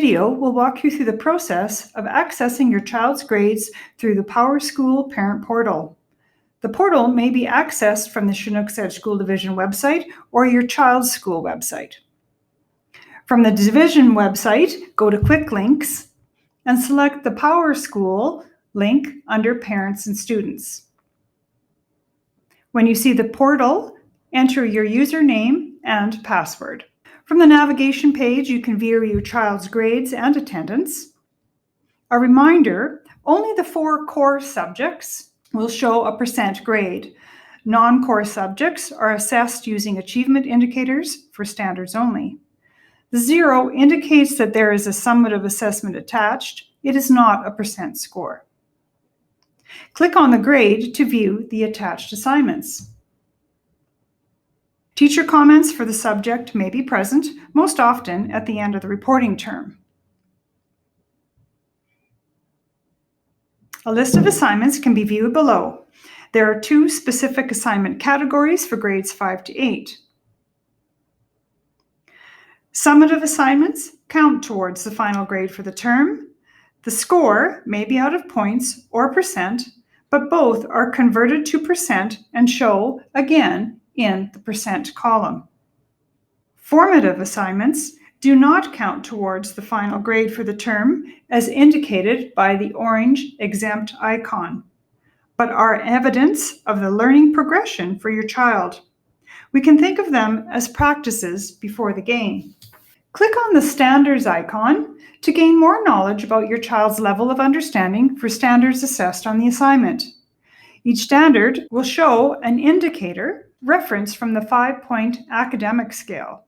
video will walk you through the process of accessing your child's grades through the PowerSchool Parent Portal. The portal may be accessed from the Chinook's Edge School Division website or your child's school website. From the Division website, go to Quick Links and select the PowerSchool link under Parents and Students. When you see the portal, enter your username and password. From the navigation page, you can view your child's grades and attendance. A reminder, only the 4 core subjects will show a % grade. Non-core subjects are assessed using achievement indicators for standards only. The 0 indicates that there is a summative assessment attached. It is not a % score. Click on the grade to view the attached assignments. Teacher comments for the subject may be present, most often at the end of the reporting term. A list of assignments can be viewed below. There are 2 specific assignment categories for grades 5 to 8. Summative assignments count towards the final grade for the term. The score may be out of points or %, but both are converted to % and show, again, in the % column. Formative assignments do not count towards the final grade for the term as indicated by the orange exempt icon, but are evidence of the learning progression for your child. We can think of them as practices before the game. Click on the Standards icon to gain more knowledge about your child's level of understanding for standards assessed on the assignment. Each standard will show an indicator referenced from the 5-point academic scale.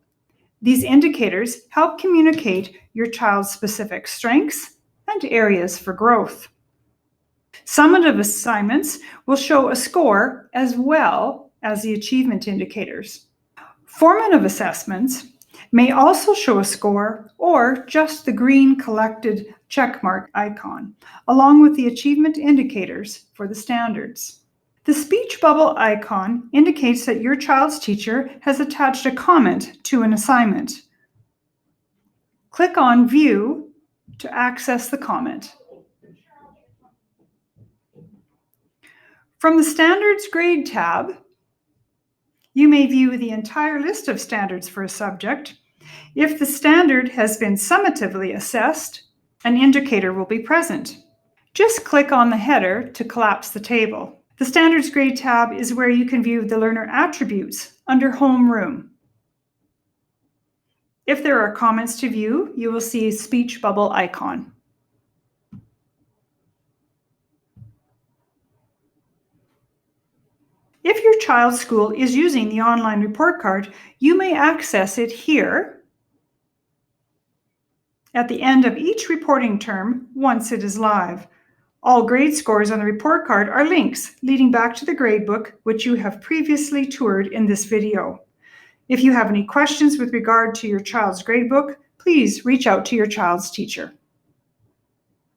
These indicators help communicate your child's specific strengths and areas for growth. Summative assignments will show a score as well as the achievement indicators. Formative assessments may also show a score or just the green collected checkmark icon, along with the achievement indicators for the standards. The speech bubble icon indicates that your child's teacher has attached a comment to an assignment. Click on View to access the comment. From the Standards Grade tab, you may view the entire list of standards for a subject. If the standard has been summatively assessed, an indicator will be present. Just click on the header to collapse the table. The Standards Grade tab is where you can view the learner attributes under Homeroom. If there are comments to view, you will see a speech bubble icon. If your child's school is using the online report card, you may access it here at the end of each reporting term once it is live. All grade scores on the report card are links leading back to the gradebook, which you have previously toured in this video. If you have any questions with regard to your child's gradebook, please reach out to your child's teacher.